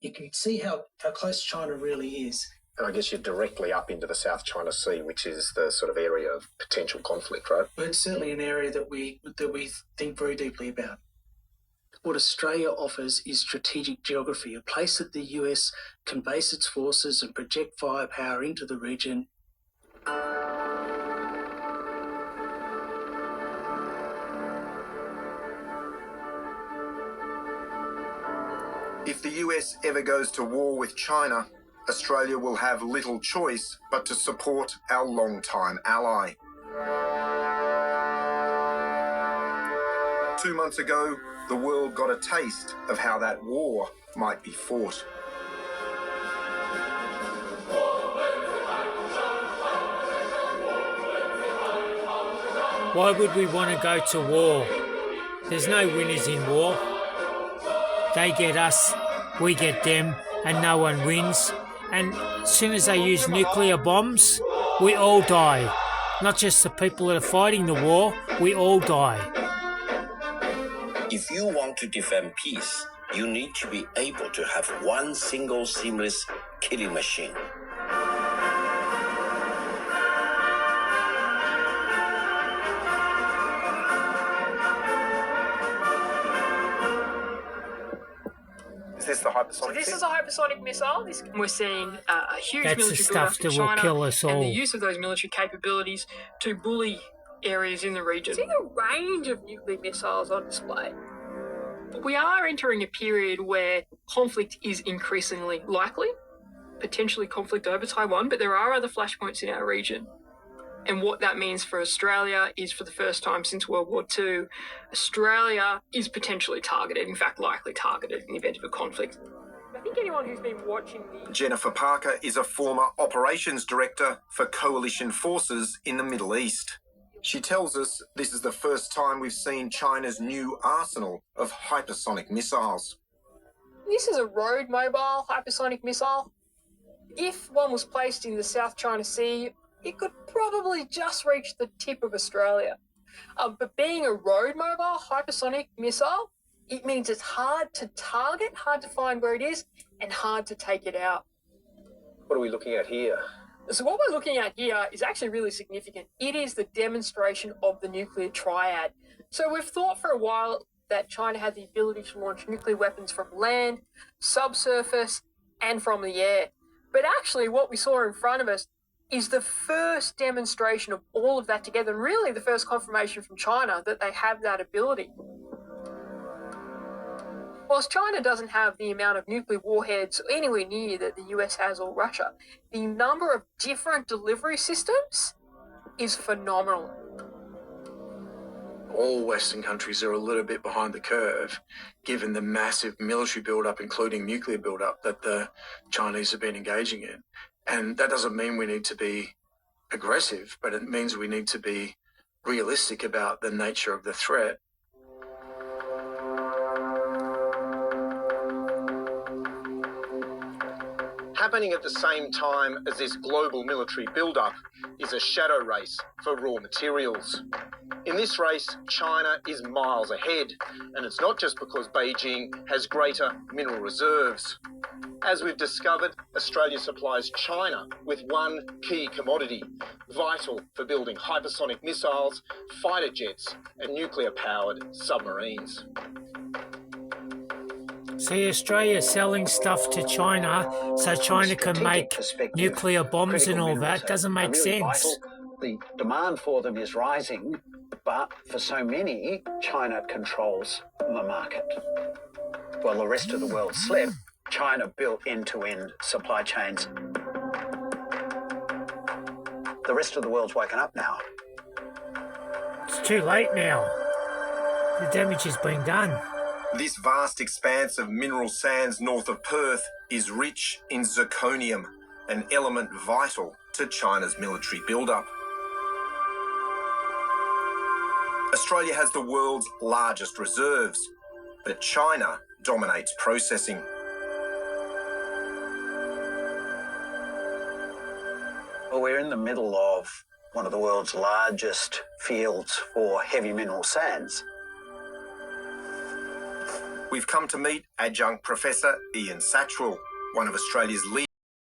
you can see how close China really is. And I guess you're directly up into the South China Sea, which is the sort of area of potential conflict, right? But it's certainly an area that we think very deeply about. What Australia offers is strategic geography, a place that the US can base its forces and project firepower into the region. If the US ever goes to war with China, Australia will have little choice but to support our long-time ally. 2 months ago, the world got a taste of how that war might be fought. Why would we want to go to war? There's no winners in war. They get us, we get them, and no one wins. And as soon as they use nuclear bombs, we all die. Not just the people that are fighting the war, we all die. If you want to defend peace, you need to be able to have one single seamless killing machine. Is this the hypersonic? This is a hypersonic missile. We're seeing a huge That's the military stuff build-up in that will China kill us all. and the use of those military capabilities to bully areas in the region. Seeing a range of nuclear missiles on display. We are entering a period where conflict is increasingly likely, potentially conflict over Taiwan, but there are other flashpoints in our region. And what that means for Australia is, for the first time since World War II, Australia is potentially targeted, in fact likely targeted in the event of a conflict. I think anyone who's been watching the... Jennifer Parker is a former operations director for coalition forces in the Middle East. She tells us this is the first time we've seen China's new arsenal of hypersonic missiles. This is a road mobile hypersonic missile. If one was placed in the South China Sea, it could probably just reach the tip of Australia. But being a road mobile hypersonic missile, it means it's hard to target, hard to find where it is, and hard to take it out. What are we looking at here? So what we're looking at here is actually really significant. It is the demonstration of the nuclear triad. So we've thought for a while that China had the ability to launch nuclear weapons from land, subsurface, and from the air. But actually what we saw in front of us is the first demonstration of all of that together, and really the first confirmation from China that they have that ability. Whilst China doesn't have the amount of nuclear warheads anywhere near that the US has or Russia, the number of different delivery systems is phenomenal. All Western countries are a little bit behind the curve, given the massive military build-up, including nuclear build-up, that the Chinese have been engaging in. And that doesn't mean we need to be aggressive, but it means we need to be realistic about the nature of the threat. Happening at the same time as this global military build-up is a shadow race for raw materials. In this race, China is miles ahead, and it's not just because Beijing has greater mineral reserves. As we've discovered, Australia supplies China with one key commodity, vital for building hypersonic missiles, fighter jets, and nuclear-powered submarines. See, Australia's selling stuff to China so China can make nuclear bombs and all that. Doesn't make sense. The demand for them is rising, but for so many, China controls the market. While the rest of the world slept, China built end-to-end supply chains. The rest of the world's woken up now. It's too late now. The damage has been done. This vast expanse of mineral sands north of Perth is rich in zirconium, an element vital to China's military build-up. Australia has the world's largest reserves, but China dominates processing. Well, we're in the middle of one of the world's largest fields for heavy mineral sands. we've come to meet Adjunct Professor Ian Satchwell, one of Australia's leading